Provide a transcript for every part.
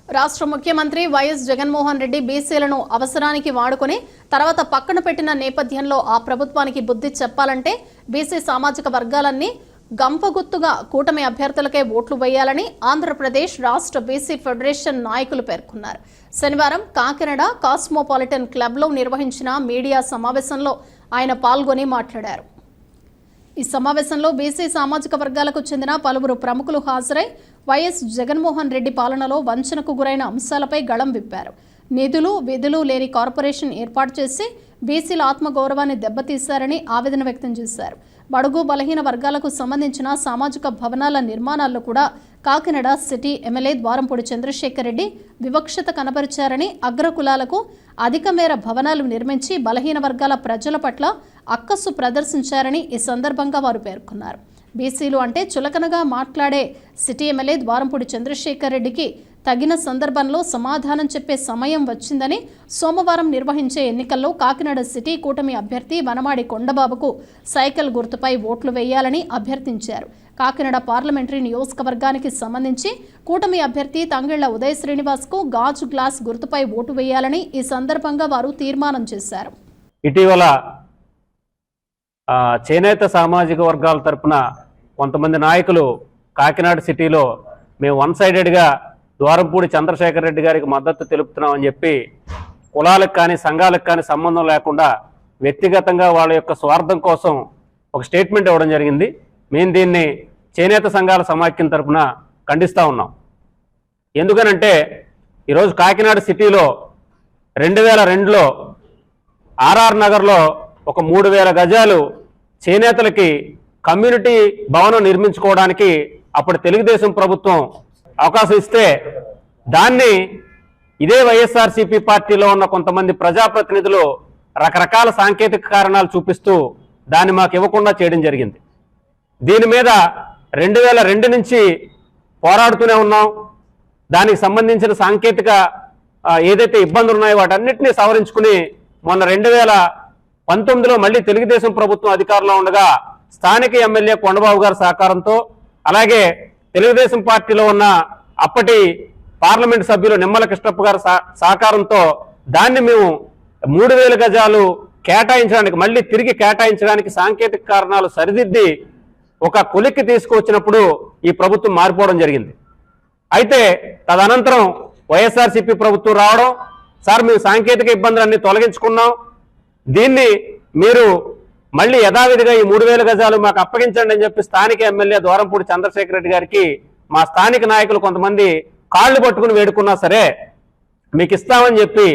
రాష్ట్ర ముఖ్యమంత్రి వైఎస్ జగన్మోహన్ రెడ్డి బీసీలను అవసరానికి వాడుకొని తర్వాత పక్కన పెట్టిన నేపథ్యంలో ఆ ప్రభుత్వానికి బుద్ధి చెప్పాలంటే బీసీ సామాజిక వర్గాలన్నీ గంపగుత్తుగా కూటమి అభ్యర్థులకే ఓట్లు వేయాలని ఆంధ్రప్రదేశ్ రాష్ట్ర బీసీ ఫెడరేషన్ నాయకులు పేర్కొన్నారు. శనివారం కాకినాడ కాస్మోపాలిటన్ క్లబ్లో నిర్వహించిన మీడియా సమావేశంలో ఆయన పాల్గొని మాట్లాడారు. ఈ సమావేశంలో బీసీ సామాజిక వర్గాలకు చెందిన పలువురు ప్రముఖులు హాజరై వైఎస్ జగన్మోహన్ రెడ్డి పాలనలో వంచనకు గురైన అంశాలపై గళం విప్పారు. నిధులు విధులు లేని కార్పొరేషన్ ఏర్పాటు చేసి బీసీల ఆత్మగౌరవాన్ని దెబ్బతీశారని ఆవేదన వ్యక్తం చేశారు. బడుగు బలహీన వర్గాలకు సంబంధించిన సామాజిక భవనాల నిర్మాణాల్లో కూడా కాకినాడ సిటీ ఎమ్మెల్యే ద్వారంపూడి చంద్రశేఖర్ రెడ్డి వివక్షత కనబరిచారని, అగ్రకులాలకు అధిక మేర భవనాలు నిర్మించి బలహీన వర్గాల ప్రజల పట్ల అక్కసు ప్రదర్శించారని ఈ సందర్భంగా వారు పేర్కొన్నారు. బీసీలు అంటే చులకనగా మాట్లాడే సిటీ ఎమ్మెల్యే ద్వారంపూడి చంద్రశేఖర్ రెడ్డికి తగిన సందర్భంలో సమాధానం చెప్పే సమయం వచ్చిందని, సోమవారం నిర్వహించే ఎన్నికల్లో కాకినాడ సిటీ కూటమి అభ్యర్థి వనమాడి కొండబాబుకు సైకిల్ గుర్తుపై ఓట్లు వేయాలని అభ్యర్థించారు. కాకినాడ పార్లమెంటరీ నియోజకవర్గానికి సంబంధించి కూటమి అభ్యర్థి తంగెళ్ల ఉదయ్ శ్రీనివాస్కు గాజు గ్లాస్ గుర్తుపై ఓటు వేయాలని ఈ సందర్భంగా వారు తీర్మానం చేశారు. ఇటీవల చేనేత సామాజిక వర్గాల తరపున కొంతమంది నాయకులు కాకినాడ సిటీలో మేము వన్ సైడెడ్గా ద్వారంపూడి చంద్రశేఖర్ రెడ్డి గారికి మద్దతు తెలుపుతున్నామని చెప్పి కులాలకు కానీ సంఘాలకు కానీ సంబంధం లేకుండా వ్యక్తిగతంగా వాళ్ళ యొక్క స్వార్థం కోసం ఒక స్టేట్మెంట్ ఇవ్వడం జరిగింది. మేము దీన్ని చేనేత సంఘాల సమాఖ్యం తరపున ఖండిస్తూ ఉన్నాం. ఎందుకనంటే ఈరోజు కాకినాడ సిటీలో 2002లో ఆర్ఆర్ నగర్లో ఒక 3000 గజాలు చేనేతలకి కమ్యూనిటీ భవనం నిర్మించుకోవడానికి అప్పుడు తెలుగుదేశం ప్రభుత్వం అవకాశం ఇస్తే దాన్ని ఇదే వైఎస్ఆర్సీపీ పార్టీలో ఉన్న కొంతమంది ప్రజాప్రతినిధులు రకరకాల సాంకేతిక కారణాలు చూపిస్తూ దాన్ని మాకు ఇవ్వకుండా చేయడం జరిగింది. దీని మీద 2002 నుంచి పోరాడుతూనే ఉన్నాం. దానికి సంబంధించిన సాంకేతిక ఏదైతే ఇబ్బందులు ఉన్నాయో వాటన్నిటినీ సవరించుకుని మొన్న 2019లో మళ్ళీ తెలుగుదేశం ప్రభుత్వం అధికారంలో ఉండగా స్థానిక ఎమ్మెల్యే కొండబాబు గారి సహకారంతో, అలాగే తెలుగుదేశం పార్టీలో ఉన్న అప్పటి పార్లమెంట్ సభ్యులు నిమ్మల కృష్ణప్ప గారి సహకారంతో దాన్ని మేము 3000 గజాలు కేటాయించడానికి, మళ్ళీ తిరిగి కేటాయించడానికి సాంకేతిక కారణాలు సరిదిద్ది ఒక కొలిక్కి తీసుకువచ్చినప్పుడు ఈ ప్రభుత్వం మారిపోవడం జరిగింది. అయితే తదనంతరం వైఎస్ఆర్సీపీ ప్రభుత్వం రావడం, సార్ మేము సాంకేతిక ఇబ్బందులన్నీ తొలగించుకున్నాం, దీన్ని మీరు మళ్ళీ యథావిధిగా ఈ 3000 గజాలు మాకు అప్పగించండి అని చెప్పి స్థానిక ఎమ్మెల్యే ద్వారంపూడి చంద్రశేఖర్ రెడ్డి గారికి మా స్థానిక నాయకులు కొంతమంది కాళ్ళు పట్టుకుని వేడుకున్నా సరే మీకు ఇస్తామని చెప్పి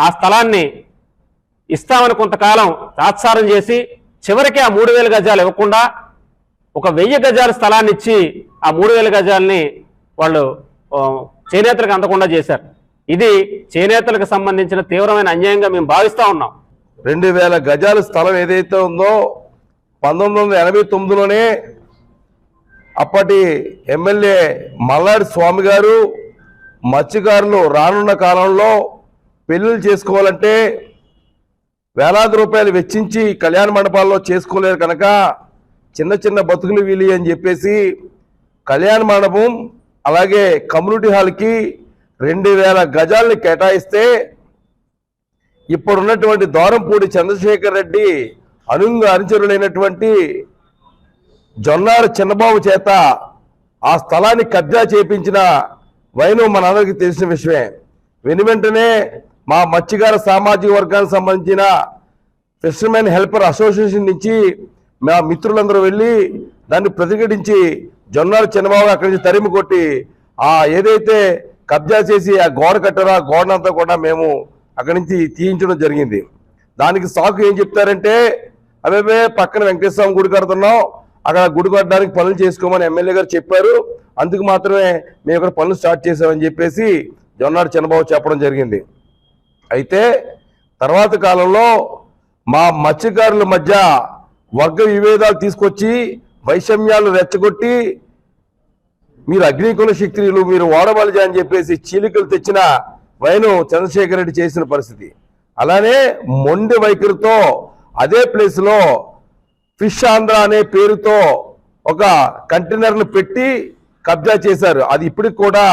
ఆ స్థలాన్ని ఇస్తామని కొంతకాలం తాత్సారం చేసి చివరికి ఆ 3000 గజాలు ఇవ్వకుండా ఒక 1000 గజాల స్థలాన్ని ఇచ్చి ఆ 3000 గజాలని వాళ్ళు చేనేతలకు అందకుండా చేశారు. ఇది చేనేతలకు సంబంధించిన తీవ్రమైన అన్యాయంగా మేము భావిస్తూ ఉన్నాం. 2000 గజాల స్థలం ఏదైతే ఉందో 1989లోనే అప్పటి ఎమ్మెల్యే మల్లాడి స్వామి గారు మత్స్యకారులు రానున్న కాలంలో పెళ్లిళ్ళు చేసుకోవాలంటే వేలాది రూపాయలు వెచ్చించి కళ్యాణ మండపాల్లో చేసుకోలేరు కనుక చిన్న చిన్న బతుకులు వీలి అని చెప్పేసి కళ్యాణ మండపం అలాగే కమ్యూనిటీ హాల్కి 2000 గజాలని కేటాయిస్తే ఇప్పుడున్నటువంటి ద్వారంపూడి చంద్రశేఖర్ రెడ్డి అనుచరులైనటువంటి జొన్నార చిన్నబాబు చేత ఆ స్థలాన్ని కబ్జా చేయించిన వైనం మనందరికీ తెలిసిన విషయమే. వెనువెంటనే మా మత్స్యకార సామాజిక వర్గానికి సంబంధించిన ఫిషర్మెన్ హెల్పర్ అసోసియేషన్ నుంచి మా మిత్రులందరూ వెళ్ళి దాన్ని ప్రతిఘటించి జొన్నార చిన్నబాబు అక్కడి నుంచి తరిమి కొట్టి ఆ ఏదైతే కబ్జా చేసి ఆ గోడ కట్టారో ఆ గోడనంతా కూడా మేము అక్కడి నుంచి తీయించడం జరిగింది. దానికి సాకు ఏం చెప్తారంటే అవే పక్కన వెంకటేశ్వర గుడి కడుతున్నాం, అక్కడ గుడి కట్టడానికి పనులు చేసుకోమని ఎమ్మెల్యే గారు చెప్పారు, అందుకు మాత్రమే మేము ఇక్కడ పనులు స్టార్ట్ చేసామని చెప్పేసి జొన్నాడు చంద్రబాబు చెప్పడం జరిగింది. అయితే తర్వాత కాలంలో మా మత్స్యకారుల మధ్య వర్గ విభేదాలు తీసుకొచ్చి వైషమ్యాలు రెచ్చగొట్టి మీరు అగ్నికుల శక్తులు మీరు ఓడబలిజా అని చెప్పేసి చీలికలు తెచ్చిన వైను చంద్రశేఖర్ రెడ్డి చేసిన పరిస్థితి. అలానే మొండి వైఖరితో అదే ప్లేస్లో ఫిష్ ఆంధ్ర అనే పేరుతో ఒక కంటైనర్ను పెట్టి కబ్జా చేశారు. అది ఇప్పటికి కూడా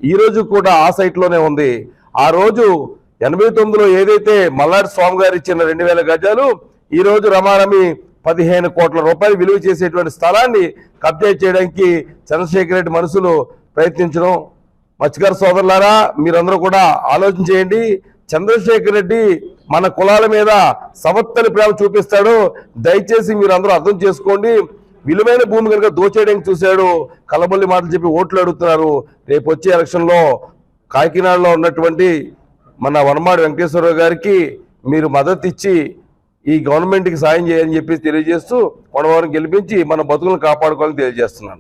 ఈ రోజు కూడా ఆ సైట్లోనే ఉంది. ఆ రోజు 89లో ఏదైతే మల్లాడి స్వామి గారు ఇచ్చిన 2000 గజాలు ఈ రోజు రమారమి 15 కోట్ల రూపాయలు విలువ చేసేటువంటి స్థలాన్ని కబ్జా చేయడానికి చంద్రశేఖర్ రెడ్డి మనుషులు ప్రయత్నించడం. మత్స్యకార సోదరులారా, మీరందరూ కూడా ఆలోచన చేయండి. చంద్రశేఖర్ రెడ్డి మన కులాల మీద సవత్తని ప్రేమ చూపిస్తాడు. దయచేసి మీరు అందరూ అర్థం చేసుకోండి. విలువైన భూమి కనుక దోచేయడానికి చూశాడు. కలబొల్లి మాటలు చెప్పి ఓట్లు అడుగుతున్నారు. రేపు వచ్చే ఎలక్షన్లో కాకినాడలో ఉన్నటువంటి మన వనమాడి వెంకటేశ్వరరావు గారికి మీరు మద్దతు ఇచ్చి ఈ గవర్నమెంట్కి సాయం చేయని చెప్పి తెలియజేస్తూ కొనవారిని గెలిపించి మన బతుకులను కాపాడుకోవాలని తెలియజేస్తున్నాను.